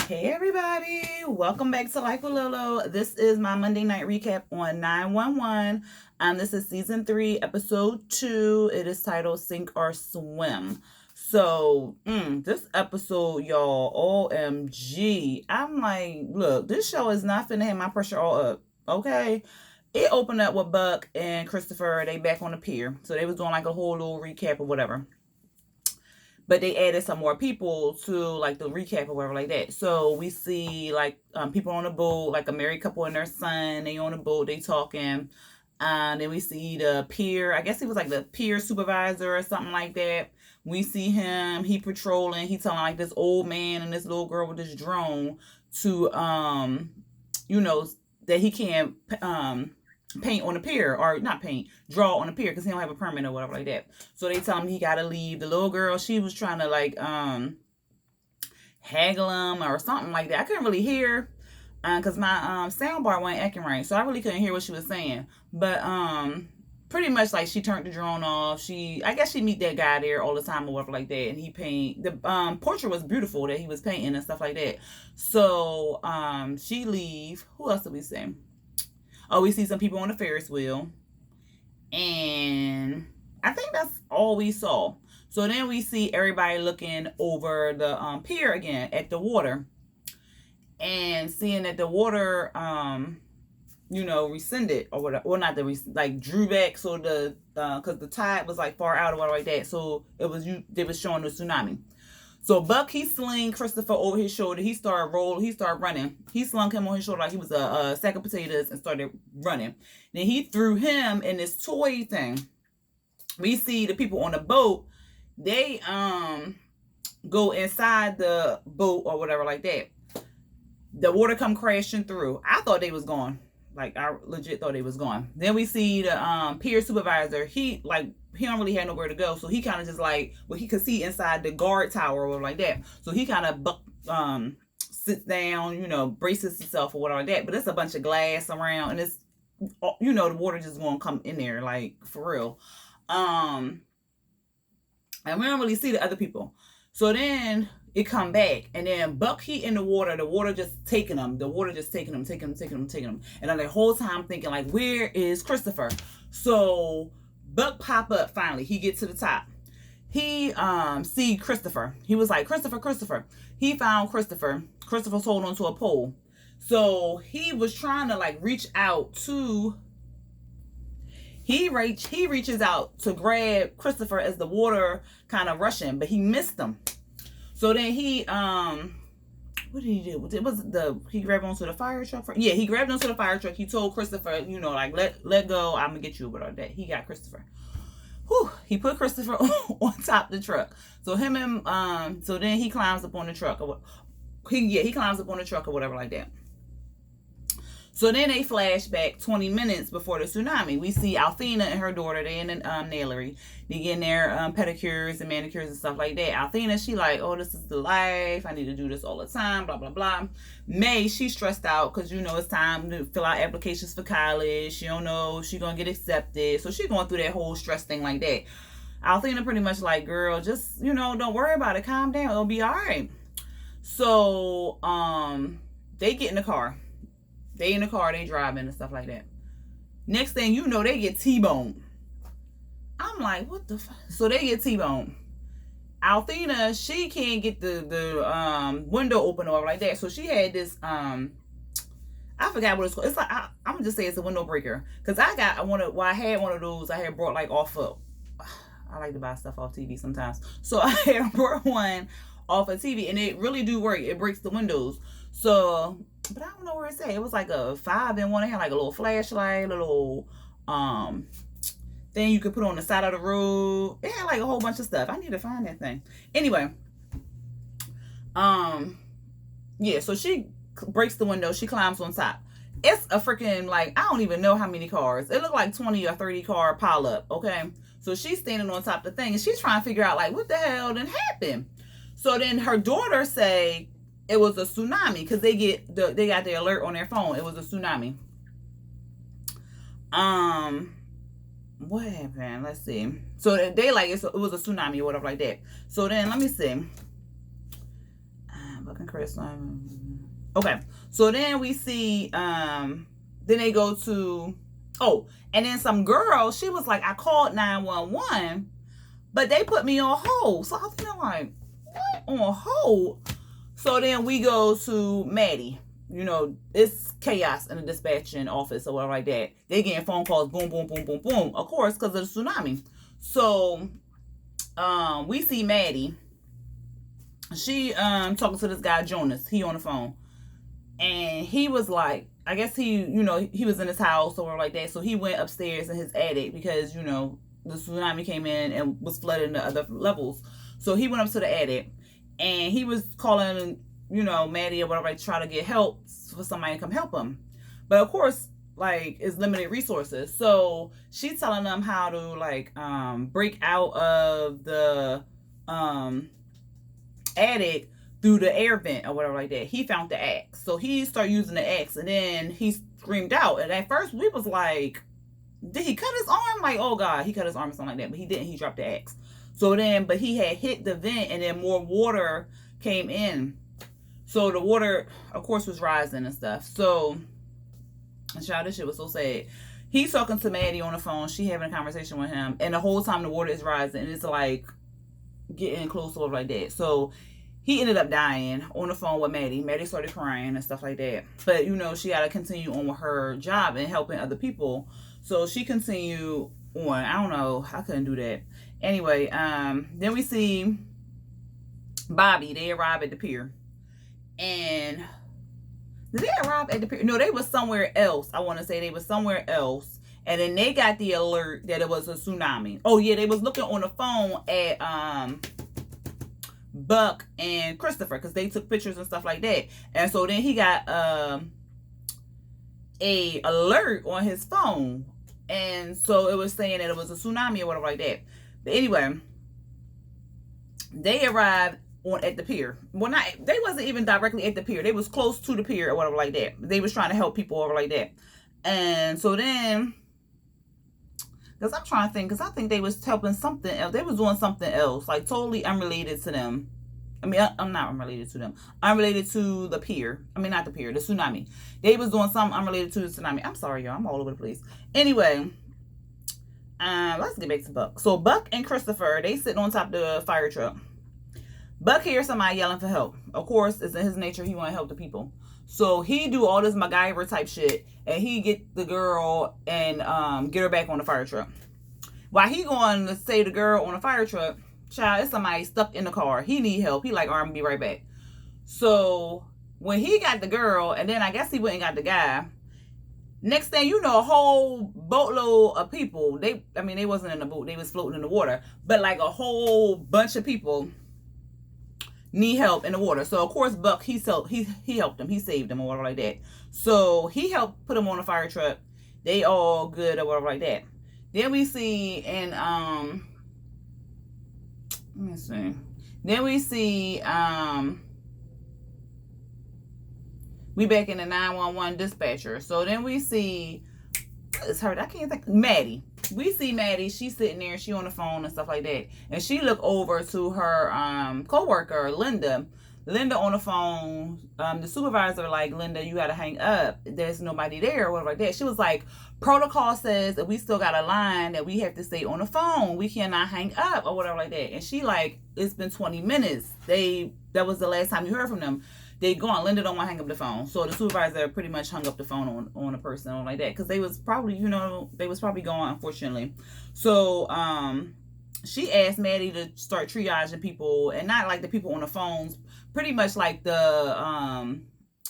Hey everybody, welcome back to Life with Lolo. This is my Monday night recap on 911. This is season 3, episode 2. It is titled Sink or Swim. So, this episode, y'all, OMG. I'm like, look, this show is not finna have my pressure all up, okay? It opened up with Buck and Christopher. They back on the pier. So they was doing like a whole little recap or whatever. But they added some more people to like the recap or whatever like that. So we see like people on the boat, like a married couple and their son. They on the boat, they talking. Then we see the pier. I guess he was like the pier supervisor or something like that. We see him. He patrolling. He telling like this old man and this little girl with this drone to that he can't paint on the pier, or not paint, draw on the pier because he don't have a permit or whatever like that. So they tell him he gotta leave. The little girl, she was trying to like haggle him or something like that. I couldn't really hear because my sound bar wasn't acting right, so I really couldn't hear what she was saying. But pretty much like she turned the drone off. I guess she meet that guy there all the time or whatever like that, and he paint the portrait was beautiful that he was painting and stuff like that. So she leave. Who else did we see? Oh, we see some people on the Ferris wheel. And I think that's all we saw. So then we see everybody looking over the pier again at the water. And seeing that the water, rescinded or whatever. Well, not like drew back. So because the tide was like far out or whatever like that. So they was showing the tsunami. So Buck, he sling Christopher over his shoulder. He started running. He slung him on his shoulder like he was a sack of potatoes and started running. Then he threw him in this toy thing. We see the people on the boat. They go inside the boat or whatever like that. The water come crashing through. I thought they was gone. Like, I legit thought they was gone. Then we see the Pier supervisor. He don't really have nowhere to go. So he kind of just he could see inside the guard tower or like that. So he kind of sits down, braces himself or whatever like that. But it's a bunch of glass around and it's, the water just going to come in there, like, for real. And we don't really see the other people. So then it come back, and then Buck, he in the water just taking him. The water just taking him. And I'm the whole time thinking, like, where is Christopher? So Buck pop up finally. He gets to the top. He see Christopher. He was like, Christopher. He found Christopher. Christopher's holding onto a pole. So he was trying to like reach out to. He reaches out to grab Christopher as the water kind of rushing, but he missed him. So then he what did he do? He grabbed onto the fire truck? Yeah, he grabbed onto the fire truck. He told Christopher, like let go. I'm gonna get you with all that. He got Christopher. Whew, he put Christopher on top of the truck. So so then he climbs up on the truck he climbs up on the truck or whatever like that. So then they flash back 20 minutes before the tsunami. We see Athena and her daughter. They in the nailery. They getting their pedicures and manicures and stuff like that. Athena, she like, oh, this is the life. I need to do this all the time, blah, blah, blah. May, she's stressed out because, it's time to fill out applications for college. She don't know if she's going to get accepted. So she's going through that whole stress thing like that. Athena pretty much like, girl, just, don't worry about it. Calm down. It'll be all right. So they get in the car. They in the car, they driving and stuff like that. Next thing you know, they get T-boned. I'm like, what the fuck? So they get T-boned. Athena, she can't get the window open or like that. So she had this, I forgot what it's called. It's like, I'm going to just say it's a window breaker. Because I had one of those I had brought like off of, I like to buy stuff off TV sometimes. So I had brought one off of TV and it really do work. It breaks the windows. So, but I don't know where it's at. It was like a 5-in-1. It had like a little flashlight, a little thing you could put on the side of the road. It had like a whole bunch of stuff. I need to find that thing. Anyway, yeah, so she breaks the window. She climbs on top. It's a freaking, like, I don't even know how many cars. It looked like 20 or 30 car pile up, okay? So she's standing on top of the thing and she's trying to figure out, like, what the hell done happened? So then her daughter say, it was a tsunami because they got the alert on their phone. It was a tsunami. What happened? Let's see. So they like it was a tsunami or whatever like that. So then let me see. Fucking Chris. Okay. So then we see, then they go to, oh, and then some girl, she was like, I called 911, but they put me on hold. So I was feeling like, what? On hold? So then we go to Maddie. You know, it's chaos in the dispatching office or whatever like that. They getting phone calls, boom, boom, boom, boom, boom. Of course, because of the tsunami. So, we see Maddie. She talking to this guy Jonas. He on the phone, and he was like, I guess he, you know, he was in his house or whatever like that. So he went upstairs in his attic because, you know, the tsunami came in and was flooding the other levels. So he went up to the attic, and he was calling, you know, Maddie or whatever, like, try to get help for somebody to come help him. But of course, like, it's limited resources. So she's telling them how to, like, break out of the attic through the air vent or whatever like that. He found the axe. So he started using the axe, and then he screamed out. And at first we was like, did he cut his arm? Like, oh God, he cut his arm or something like that. But he didn't. He dropped the axe. So then, but he had hit the vent, and then more water came in. So the water, of course, was rising and stuff. So, child, this shit was so sad. He's talking to Maddie on the phone. She having a conversation with him. And the whole time the water is rising. And it's like getting close over like that. So he ended up dying on the phone with Maddie. Maddie started crying and stuff like that. But, you know, she got to continue on with her job and helping other people. So she continued on. I don't know. I couldn't do that. Anyway, then we see Bobby. They arrive at the pier. And did they arrive at the pier? No, they was somewhere else. I want to say they was somewhere else. And then they got the alert that it was a tsunami. Oh, yeah, they was looking on the phone at Buck and Christopher because they took pictures and stuff like that. And so then he got a alert on his phone. And so it was saying that it was a tsunami or whatever like that. But anyway, they arrived at the pier. Well, they wasn't even directly at the pier. They was close to the pier or whatever like that. They was trying to help people over like that. And so then, because I'm trying to think, because I think they was helping something else. They was doing something else, like totally unrelated to them. I mean, I'm not unrelated to them. Unrelated to the pier. I mean, not the pier, the tsunami. They was doing something unrelated to the tsunami. I'm sorry, y'all. I'm all over the place. Anyway, let's get back to Buck. So Buck and Christopher, they sitting on top of the fire truck. Buck hears somebody yelling for help. Of course, it's in his nature. He want to help the people. So he do all this MacGyver type shit, and he get the girl and get her back on the fire truck. While he going to say the girl on the fire truck, child, it's somebody stuck in the car. He need help. He like, all right, I'm gonna be right back. So when he got the girl, and then I guess he went and got the guy. Next thing you know, a whole boatload of people. They wasn't in the boat. They was floating in the water. But like a whole bunch of people need help in the water. So of course Buck, he helped him. He saved him or whatever like that. So he helped put him on a fire truck. They all good or whatever like that. Then we see in let me see. Then we see we back in the 911 dispatcher. So then we see, it's her, I can't think, Maddie. We see Maddie, she's sitting there, she on the phone and stuff like that. And she look over to her co-worker, Linda. Linda on the phone, the supervisor like, Linda, you gotta hang up. There's nobody there or whatever like that. She was like, protocol says that we still got a line that we have to stay on the phone. We cannot hang up or whatever like that. And she like, it's been 20 minutes. That was the last time you heard from them. They gone. Linda don't want to hang up the phone. So the supervisor pretty much hung up the phone on a person or like that. Because they was probably, they was probably gone, unfortunately. So she asked Maddie to start triaging people. And not like the people on the phones. Pretty much like the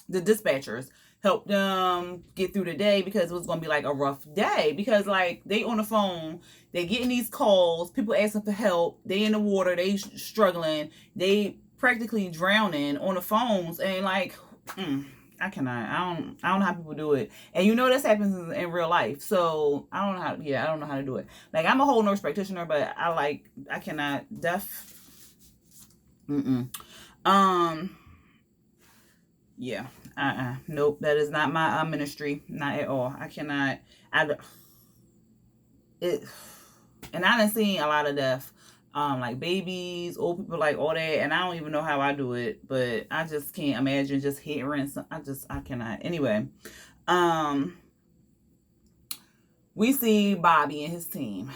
dispatchers. Help them get through the day. Because it was going to be like a rough day. Because like they on the phone. They getting these calls. People asking for help. They in the water. They struggling. They practically drowning on the phones, and like I cannot. I don't know how people do it. And this happens in real life. So I don't know how I don't know how to do it. Like I'm a whole nurse practitioner, but I cannot yeah. Nope, that is not my ministry. Not at all. I cannot. And I done seen a lot of death. like babies, old people, like all that. And I don't even know how I do it, but I just can't imagine just hearing some. I cannot. Anyway, we see Bobby and his team.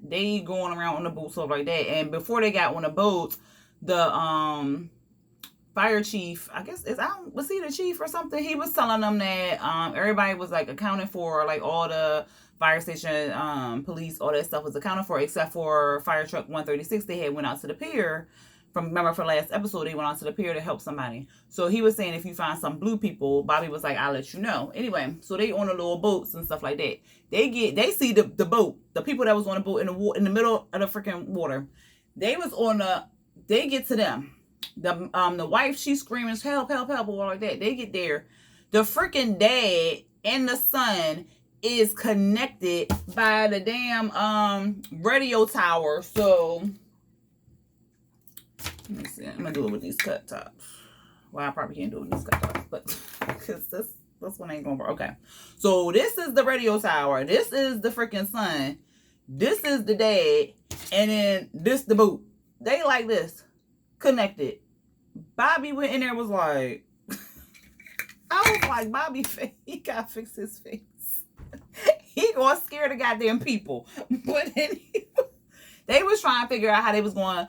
They going around on the boat, stuff like that. And before they got on the boat, the fire chief, I guess was he the chief or something? He was telling them that everybody was like accounted for, like all the fire station, police, all that stuff was accounted for, except for fire truck 136. They had went out to the pier. Remember from last episode, they went out to the pier to help somebody. So he was saying if you find some blue people, Bobby was like, I'll let you know. Anyway, so they on the little boats and stuff like that. They see the boat, the people that was on the boat in the middle of the freaking water. They get to them. The wife, she's screaming, help, help, help, or like that. They get there. The freaking dad and the son is connected by the damn radio tower. So let me see. I'm gonna do it with these cut tops. Well, I probably can't do it with these cut tops, but because this one ain't gonna work. Okay. So this is the radio tower. This is the freaking son. This is the dad, and then this the boat. They like this. Connected. Bobby went in there, was like, I was like, Bobby, he gotta fix his face. He gonna scare the goddamn people. But then they was trying to figure out how they was going to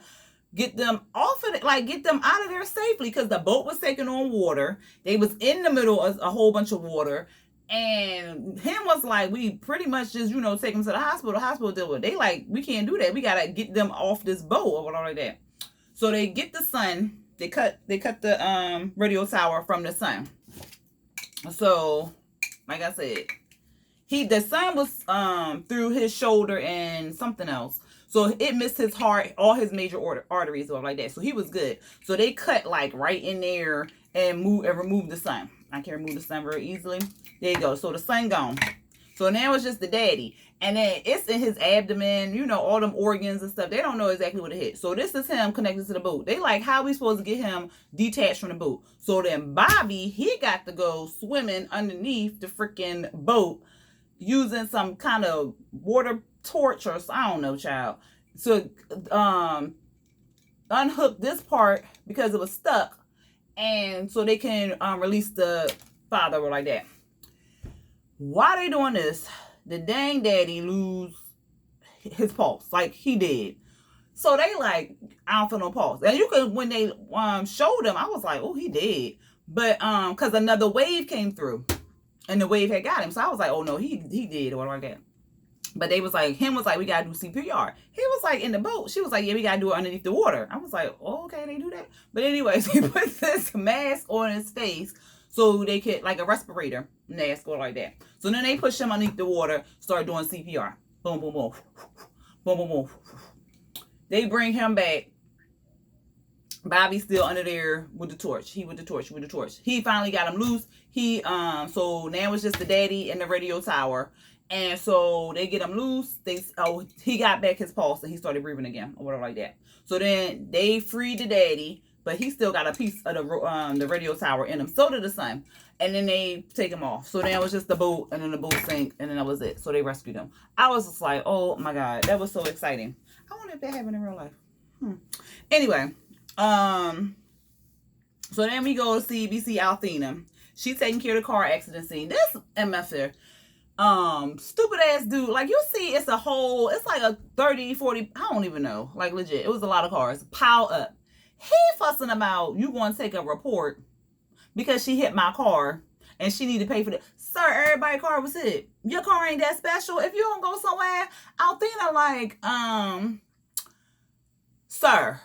get them off of it, like get them out of there safely, because the boat was taking on water. They was in the middle of a whole bunch of water. And him was like, we pretty much just, take them to the hospital. The hospital deal with it. They like, we can't do that. We gotta get them off this boat or whatever like that. So they get the son. They cut the radio tower from the son. So, like I said, the son was through his shoulder and something else. So it missed his heart, all his major arteries or like that. So he was good. So they cut like right in there and remove the son. I can remove the son very easily. There you go. So the son gone. So now it's just the daddy. And then it's in his abdomen, all them organs and stuff. They don't know exactly what it hit. So this is him connected to the boat. They like, how are we supposed to get him detached from the boat? So then Bobby, he got to go swimming underneath the freaking boat using some kind of water torch or I don't know, child. So unhook this part because it was stuck. And so they can release the father or like that. While they doing this, the dang daddy lose his pulse, like he did. So they like, I don't feel no pulse. And you could, when they showed him, I was like, oh, he dead. But because another wave came through, and the wave had got him. So I was like, oh no, he did or whatever like that. But they was like, him was like, we gotta do CPR. He was like in the boat. She was like, yeah, we gotta do it underneath the water. I was like, oh, okay, they do that. But anyways, he put this mask on his face so they could, like a respirator mask or like that. So then they push him underneath the water, start doing CPR. Boom, boom, boom. Boom, boom, boom. They bring him back. Bobby's still under there with the torch. He with the torch. He finally got him loose. So now it's just the daddy and the radio tower. And so they get him loose. He got back his pulse and he started breathing again or whatever like that. So then they freed the daddy, but he still got a piece of the radio tower in him. So did the son. And then they take him off. So then it was just the boat, and then the boat sank, and then that was it. So they rescued him. I was just like, oh my God, that was so exciting. I wonder if that happened in real life. Anyway, so then we go to see Athena. She's taking care of the car accident scene. This MFer, stupid ass dude. Like, you see, it's like a 30, 40, I don't even know. Like, legit, it was a lot of cars piled up. He fussing about, you going to take a report because she hit my car and she need to pay for it. Sir, everybody's car was hit. Your car ain't that special. If you don't go somewhere, Athena like, sir,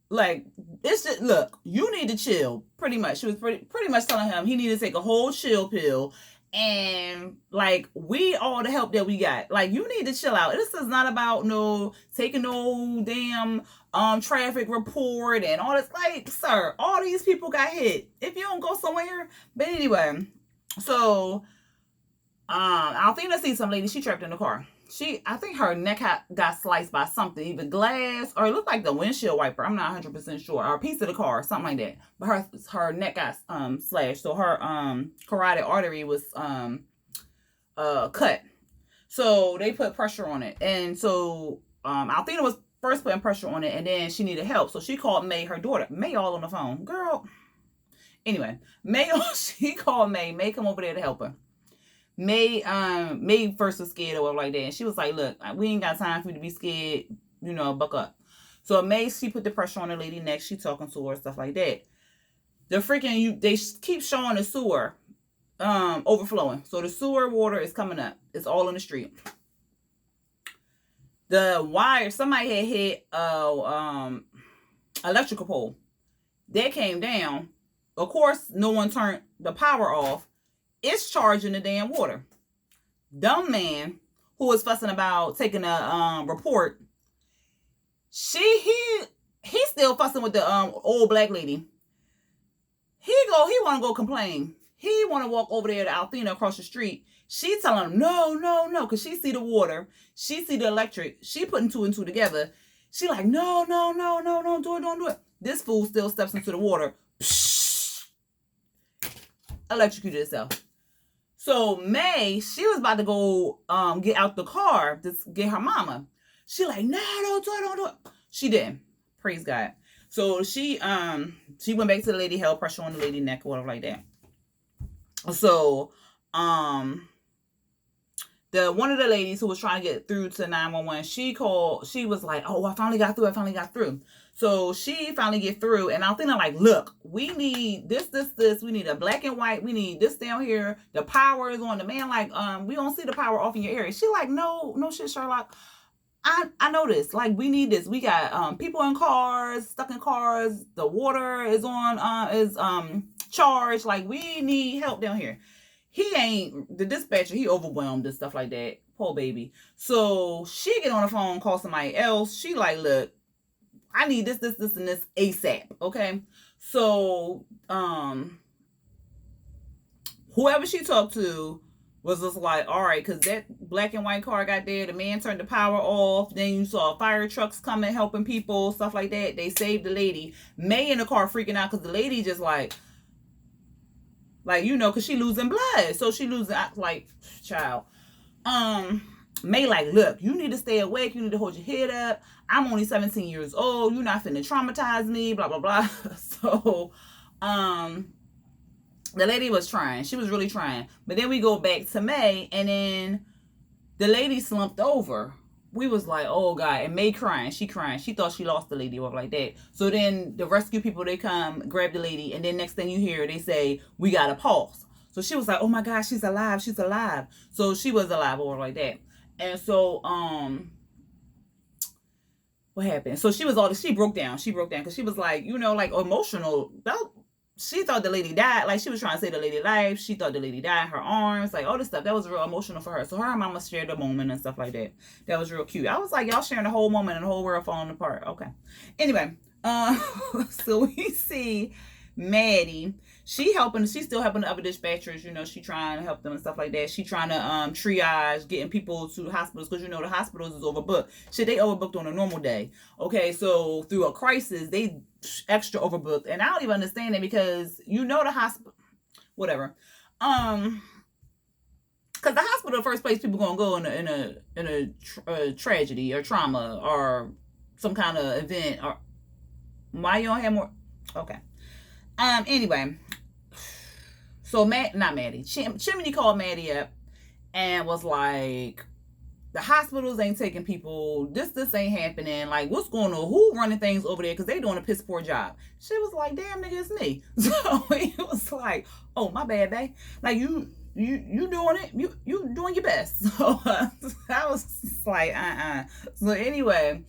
like, it's just, look, you need to chill. Pretty much. She was pretty much telling him he needed to take a whole chill pill. And like, we all the help that we got. Like, you need to chill out. This is not about taking no damn traffic report and all this. Like, sir, all these people got hit. If you don't go somewhere. But anyway, so Athena sees some lady, she trapped in the car. I think her neck got sliced by something, either glass or it looked like the windshield wiper. I'm not 100% sure, or a piece of the car, something like that. But her neck got slashed, so her carotid artery was cut. So they put pressure on it, and so Athena was first putting pressure on it, and then she needed help. So she called May, her daughter. May all on the phone. Girl. Anyway, she called May. May come over there to help her. May first was scared or whatever like that. And she was like, look, we ain't got time for you to be scared. Buck up. So May, she put the pressure on the lady next. She talking to her, stuff like that. The freaking, they keep showing the sewer overflowing. So the sewer water is coming up. It's all in the street. The wire, somebody had hit electrical pole. That came down. Of course, no one turned the power off. It's charging the damn water. Dumb man who was fussing about taking a report. He's still fussing with the old black lady. He want to go complain. He want to walk over there to Athena across the street. She telling him no, because she see the water, she see the electric. She putting two and two together. She like no, don't do it. This fool still steps into the water. Psh, electrocuted herself. So May, she was about to go get out the car to get her mama. She like, no, don't do it. She didn't. Praise God. So she went back to the lady, held pressure on the lady neck or whatever like that. So one of the ladies who was trying to get through to 911, she was like, oh, I finally got through. So she finally get through, and I'm thinking like, look, we need this. We need a black and white. We need this down here. The power is on. The man like, we don't see the power off in your area. She like, no shit, Sherlock. I know this. Like, we need this. We got people in cars, stuck in cars. The water is charged. Like, we need help down here. The dispatcher, he overwhelmed and stuff like that. Poor baby. So she get on the phone, call somebody else. She like, look, I need this, and this ASAP. Okay. So, whoever she talked to was just like, all right, because that black and white car got there. The man turned the power off. Then you saw fire trucks coming, helping people, stuff like that. They saved the lady. May in the car freaking out because the lady just like, because she losing blood. So she losing, like, child. May like, look, you need to stay awake. You need to hold your head up. I'm only 17 years old. You're not finna traumatize me, blah, blah, blah. So, the lady was trying. She was really trying. But then we go back to May, and then the lady slumped over. We was like, oh, God. And May crying. She crying. She thought she lost the lady or like that. So then the rescue people, they come, grab the lady, and then next thing you hear, they say, we got to pause. So she was like, oh, my God, she's alive. She's alive. So she was alive or like that. And so, what happened? So she broke down. She broke down because she was like, like emotional. She thought the lady died. Like, she was trying to save the lady life. She thought the lady died. Her arms, like, all this stuff. That was real emotional for her. So her and mama shared the moment and stuff like that. That was real cute. I was like, y'all sharing the whole moment and the whole world falling apart. Okay. Anyway, so we see Maddie. She's still helping the other dispatchers. She trying to help them and stuff like that. She trying to triage, getting people to hospitals because the hospitals is overbooked. Shit, they overbooked on a normal day. Okay, so through a crisis, they extra overbooked, and I don't even understand it because the hospital, whatever. Because the hospital, the first place people gonna go in a tragedy or trauma or some kind of event. Or why you don't have more? Okay. Anyway, so not Maddie. Chimney called Maddie up and was like, the hospitals ain't taking people. This ain't happening. Like, what's going on? Who running things over there? Because they doing a piss poor job. She was like, damn, nigga, it's me. So it was like, oh, my bad, babe. Like, you doing it. You doing your best. So I was like, So anyway,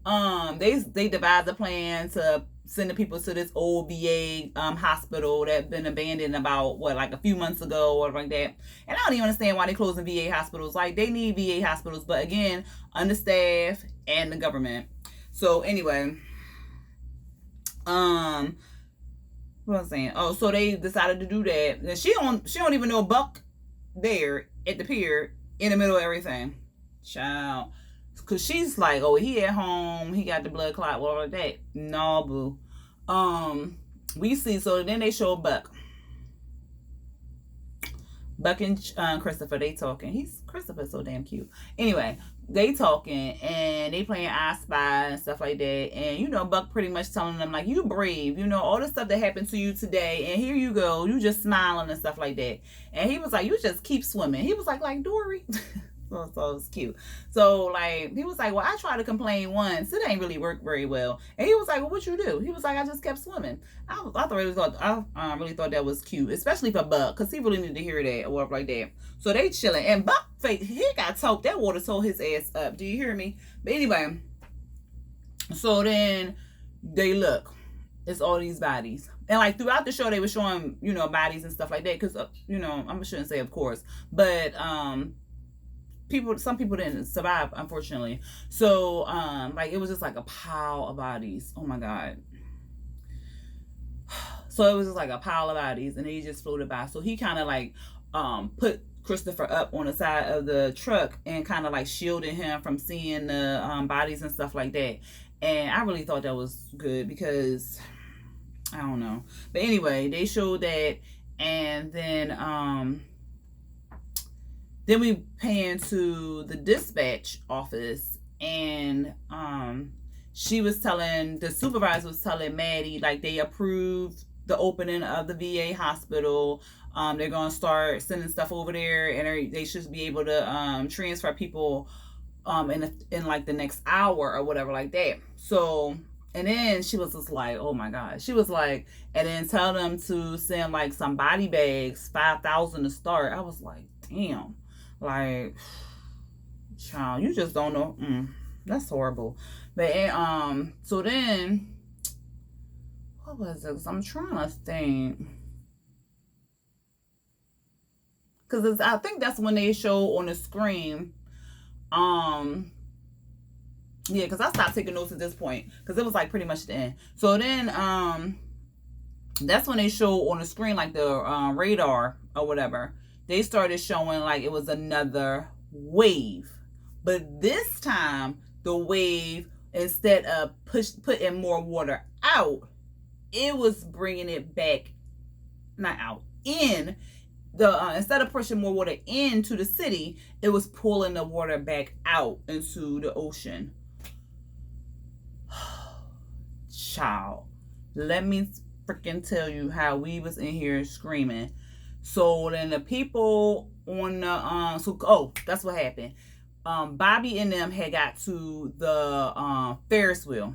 they devised a plan to sending people to this old VA hospital that's been abandoned about a few months ago or like that. And I don't even understand why they closing VA hospitals. Like, they need VA hospitals, but again, understaffed and the government. So anyway, what was I saying? Oh, so they decided to do that. And she don't even know Buck there at the pier in the middle of everything. Child. Because she's like, oh, he at home. He got the blood clot, whatever like that. No, boo. We see, so then they show Buck. Buck and Christopher, they talking. Christopher's so damn cute. Anyway, they talking and they playing I Spy and stuff like that. And, you know, Buck pretty much telling them, like, you brave, you know, all the stuff that happened to you today. And here you go. You just smiling and stuff like that. And he was like, you just keep swimming. He was like Dory. So it was cute. So, like, he was like, well, I tried to complain once. It ain't really worked very well. And he was like, well, what you do? He was like, I just kept swimming. I really thought that was cute, especially for Buck, because he really needed to hear that or whatever like that. So they chilling. And Buck, he got told, that water tore his ass up. Do you hear me? But anyway, so then they look. It's all these bodies. And, like, throughout the show, they were showing, you know, bodies and stuff like that. Because, you know, I shouldn't say of course. But, some people didn't survive, unfortunately. So, like, it was just like a pile of bodies. Oh my God. So it was just like a pile of bodies, and they just floated by. So he kind of like put Christopher up on the side of the truck and kind of like shielded him from seeing the bodies and stuff like that. And I really thought that was good because I don't know. But anyway, they showed that, and then we pan to the dispatch office, and the supervisor was telling Maddie, like, they approved the opening of the VA hospital. They're gonna start sending stuff over there, and they should be able to transfer people in like the next hour or whatever like that. So, and then she was just like, oh my God. She was like, and then tell them to send like some body bags, 5,000 to start. I was like, damn. Like, child, you just don't know. That's horrible. But so then, what was it? I'm trying to think, because I think that's when they show on the screen. Yeah, because I stopped taking notes at this point because it was like pretty much the end. So then, that's when they show on the screen like the radar or whatever. They started showing like it was another wave. But this time, the wave, instead of putting more water out, it was bringing it back, not out, in. Instead of pushing more water into the city, it was pulling the water back out into the ocean. Child, let me freaking tell you how we was in here screaming. So then the people on the that's what happened. Bobby and them had got to the Ferris wheel.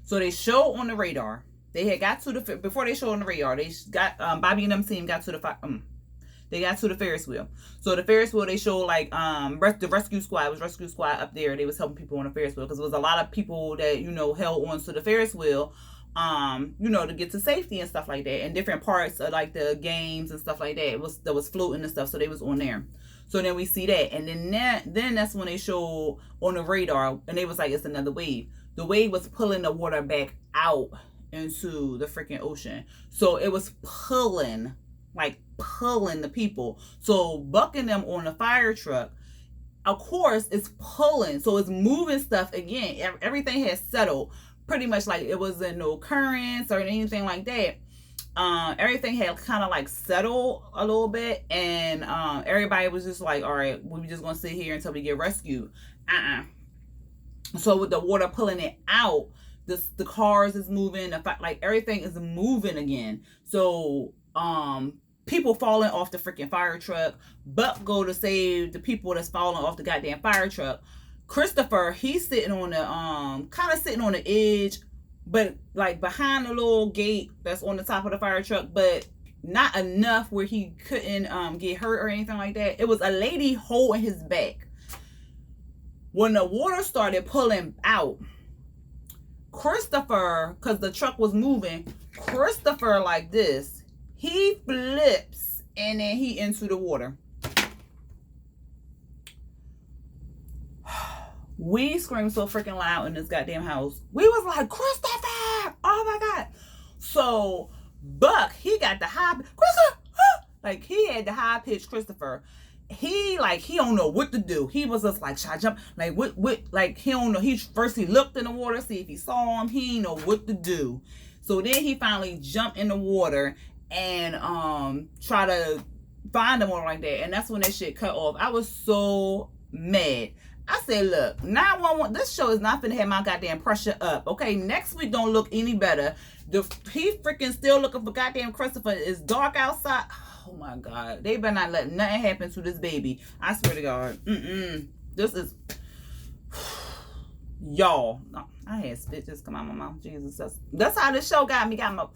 So they show on the radar. They had got to before they showed on the radar. They got Bobby and them team got to they got to the Ferris wheel. So the Ferris wheel, they showed like the rescue squad up there. They was helping people on the Ferris wheel because there was a lot of people that, you know, held on to the Ferris wheel, you know, to get to safety and stuff like that. And different parts of like the games and stuff like that was floating and stuff. So they was on there. So then we see that, and then that's when they showed on the radar, and they was like, it's another wave. The wave was pulling the water back out into the freaking ocean. So it was pulling the people. So Buck and them on the fire truck, of course, it's pulling. So it's moving stuff again. Everything has settled. Pretty much like it wasn't no currents or anything like that. Everything had kind of like settled a little bit, and everybody was just like, all right, we're just gonna sit here until we get rescued. So with the water pulling it out, the cars is moving, like everything is moving again. So people falling off the freaking fire truck. Buck go to save the people that's falling off the goddamn fire truck. Christopher, he's sitting on the kind of sitting on the edge, but like behind the little gate that's on the top of the fire truck, but not enough where he couldn't get hurt or anything like that. It was a lady holding his back. When the water started pulling out, Christopher, because the truck was moving, Christopher like this, he flips and then he into the water. We screamed so freaking loud in this goddamn house. We was like, Christopher! Oh my God. So Buck, he got the high, Christopher! Like he had the high pitched Christopher. He don't know what to do. He was just like, should I jump? Like what like he don't know. He looked in the water, see if he saw him. He didn't know what to do. So then he finally jumped in the water and try to find him or like that. And that's when that shit cut off. I was so mad. I said, look, 911, this show is not finna have my goddamn pressure up. Okay, next week don't look any better. He freaking still looking for goddamn Christopher. It's dark outside. Oh my God. They better not let nothing happen to this baby. I swear to God. This is... Y'all. I had spit just come out my mouth. Jesus. That's how this show got me. Got my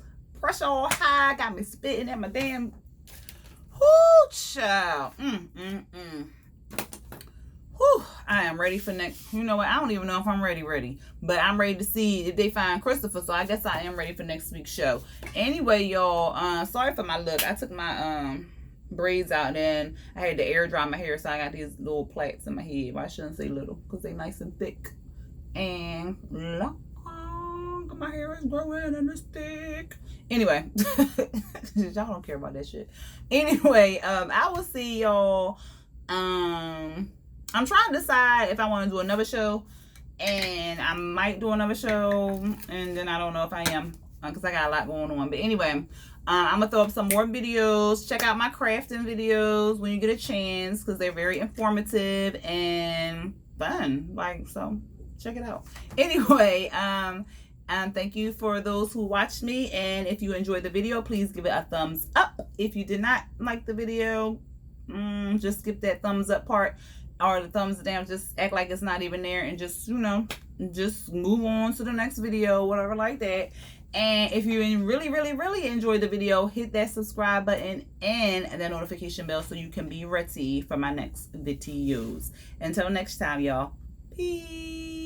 pressure all high. Got me spitting at my damn... Whoo, child. Whew, I am ready for next. You know what? I don't even know if I'm ready. But I'm ready to see if they find Christopher. So I guess I am ready for next week's show. Anyway, y'all, sorry for my look. I took my braids out and then I had to air dry my hair. So I got these little plaits in my head. Well, I shouldn't say little because they nice and thick. And long. My hair is growing and it's thick. Anyway, y'all don't care about that shit. Anyway, I will see y'all. I'm trying to decide if I want to do another show, and I might do another show, and then I don't know if I am, because I got a lot going on. But anyway, I'm gonna throw up some more videos. Check out my crafting videos when you get a chance, because they're very informative and fun. Like, so check it out. Anyway, thank you for those who watched me, and if you enjoyed the video, please give it a thumbs up. If you did not like the video, just skip that thumbs up part. Or the thumbs down, just act like it's not even there and just, you know, just move on to the next video, whatever like that. And if you really enjoyed the video, hit that subscribe button and the notification bell so you can be ready for my next videos. Until next time, y'all. Peace.